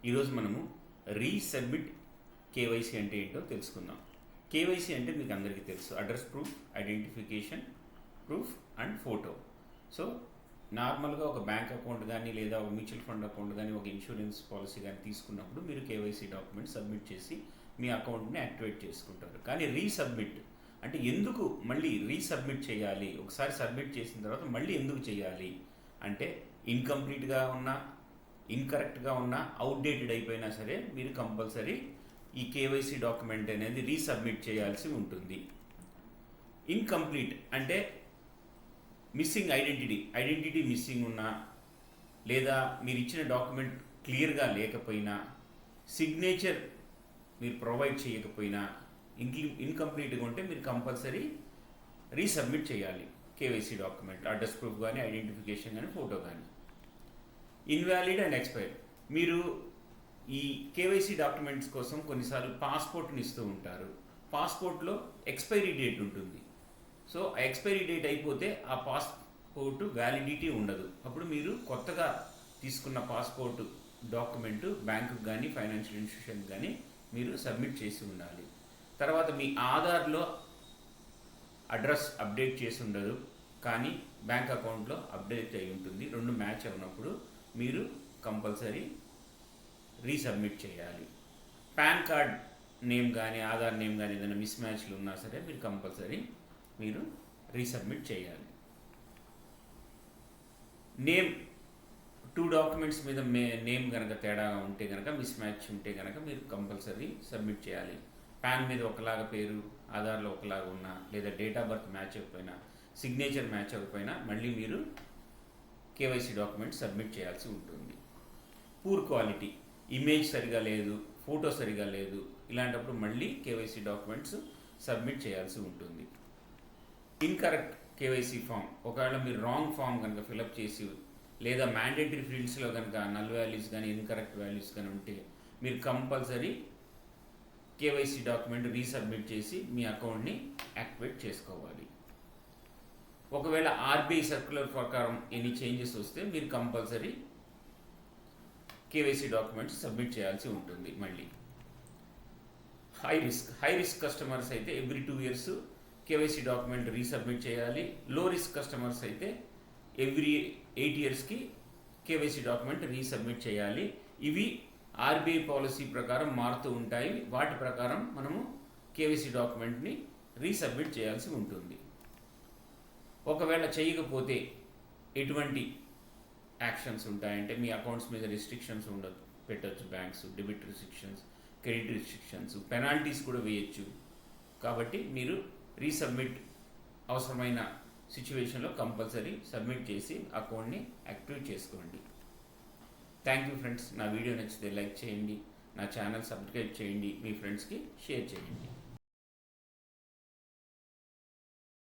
ఈరోజు మనము resubmit KYC అంటే ఏంటో తెలుసుకుందాం. కేవైసీ అంటే మీకు అందరికీ తెలుసు, address proof, identification proof and photo. So నార్మల్గా ఒక బ్యాంక్ అకౌంట్ కానీ లేదా ఒక మ్యూచువల్ ఫండ్ అకౌంట్ కానీ ఒక ఇన్సూరెన్స్ పాలసీ కానీ తీసుకున్నప్పుడు మీరు కేవైసీ డాక్యుమెంట్ సబ్మిట్ చేసి మీ అకౌంట్ని యాక్టివేట్ చేసుకుంటారు. కానీ రీసబ్మిట్ అంటే ఎందుకు మళ్ళీ రీసబ్మిట్ చేయాలి, ఒకసారి సబ్మిట్ చేసిన తర్వాత మళ్ళీ ఎందుకు చేయాలి అంటే ఇన్కంప్లీట్గా ఉన్న, ఇన్కరెక్ట్గా ఉన్నా, అవుట్డేటెడ్ అయిపోయినా సరే మీరు కంపల్సరీ ఈ కేవైసీ డాక్యుమెంట్ అనేది రీసబ్మిట్ చేయాల్సి ఉంటుంది. ఇన్కంప్లీట్ అంటే మిస్సింగ్ ఐడెంటిటీ మిస్సింగ్ ఉన్నా, లేదా మీరు ఇచ్చిన డాక్యుమెంట్ క్లియర్గా లేకపోయినా, సిగ్నేచర్ మీరు ప్రొవైడ్ చేయకపోయినా, ఇన్కంప్లీట్గా ఉంటే మీరు కంపల్సరీ రీసబ్మిట్ చేయాలి కేవైసీ డాక్యుమెంట్, అడ్రస్ ప్రూఫ్ కానీ, ఐడెంటిఫికేషన్ కానీ, ఫోటో కానీ. ఇన్వాలిడ్ అండ్ ఎక్స్పైర్డ్, మీరు ఈ కేవైసీ డాక్యుమెంట్స్ కోసం కొన్నిసార్లు పాస్పోర్ట్ని ఇస్తూ ఉంటారు. పాస్పోర్ట్లో ఎక్స్పైరీ డేట్ ఉంటుంది. సో ఆ ఎక్స్పైరీ డేట్ అయిపోతే ఆ పాస్పోర్ట్ వ్యాలిడిటీ ఉండదు. అప్పుడు మీరు కొత్తగా తీసుకున్న పాస్పోర్ట్ డాక్యుమెంట్ బ్యాంకుకి కానీ, ఫైనాన్షియల్ ఇన్స్టిట్యూషన్కి కానీ మీరు సబ్మిట్ చేసి ఉండాలి. తర్వాత మీ ఆధార్లో అడ్రస్ అప్డేట్ చేసి ఉండదు, కానీ బ్యాంక్ అకౌంట్లో అప్డేట్ అయి ఉంటుంది. రెండు మ్యాచ్ అయినప్పుడు మీరు కంపల్సరీ రీసబ్మిట్ చేయాలి. పాన్ కార్డ్ నేమ్ కానీ, ఆధార్ నేమ్ కానీ ఏదైనా మిస్ మ్యాచ్లు ఉన్నా సరే మీరు కంపల్సరీ మీరు రీసబ్మిట్ చేయాలి. నేమ్, టూ డాక్యుమెంట్స్ మీద నేమ్ కనుక తేడా ఉంటే కనుక, మిస్ మ్యాచ్ ఉంటే కనుక మీరు కంపల్సరీ సబ్మిట్ చేయాలి. పాన్ మీద ఒకలాగా పేరు, ఆధార్లో ఒకలాగా ఉన్నా, లేదా డేట్ ఆఫ్ బర్త్ మ్యాచ్ అవ్వకపోయినా, సిగ్నేచర్ మ్యాచ్ అవ్వకపోయినా మళ్ళీ మీరు కేవైసీ డాక్యుమెంట్ సబ్మిట్ చేయాల్సి ఉంటుంది. పూర్ క్వాలిటీ, ఇమేజ్ సరిగా లేదు, ఫోటో సరిగా లేదు, ఇలాంటప్పుడు మళ్ళీ కేవైసీ డాక్యుమెంట్స్ సబ్మిట్ చేయాల్సి ఉంటుంది. ఇన్కరెక్ట్ కేవైసీ ఫామ్, ఒకవేళ మీరు రాంగ్ ఫామ్ కనుక ఫిలప్ చేసి, లేదా మ్యాండేటరీ ఫీల్డ్స్లో కనుక నల్ వాల్యూస్ కానీ, ఇన్కరెక్ట్ వాల్యూస్ కానీ ఉంటే మీరు కంపల్సరీ కేవైసీ డాక్యుమెంట్ రీసబ్మిట్ చేసి మీ అకౌంట్ని యాక్టివేట్ చేసుకోవాలి. ఒకవేళ ఆర్బీఐ సర్క్యులర్ ప్రకారం ఎనీ చేంజెస్ వస్తే మీరు కంపల్సరీ కేవైసీ డాక్యుమెంట్స్ సబ్మిట్ చేయాల్సి ఉంటుంది. మళ్ళీ హై రిస్క్ కస్టమర్స్ అయితే every 2 years KYC document resubmit చేయాలి. లో రిస్క్ కస్టమర్స్ అయితే ఎవ్రీ 8 yearsకి కేవైసీ డాక్యుమెంట్ రీసబ్మిట్ చేయాలి. ఇవి ఆర్బీఐ పాలసీ ప్రకారం మారుతూ ఉంటాయి. వాటి ప్రకారం మనము కేవైసీ డాక్యుమెంట్ని రీసబ్మిట్ చేయాల్సి ఉంటుంది. ఒకవేళ చేయకపోతే ఎటువంటి యాక్షన్స్ ఉంటాయంటే, మీ అకౌంట్స్ మీద రిస్ట్రిక్షన్స్ పెట్టచ్చు banks, debit restrictions, credit restrictions, penalties కూడా వేయచ్చు. కాబట్టి మీరు రీసబ్మిట్ అవసరమైన సిచ్యువేషన్లో కంపల్సరీ సబ్మిట్ చేసి అకౌంట్ని యాక్టివేట్ చేసుకోండి. Thank you friends. నా వీడియో నచ్చితే లైక్ చేయండి, నా ఛానల్ సబ్స్క్రైబ్ చేయండి, మీ ఫ్రెండ్స్కి షేర్ చేయండి.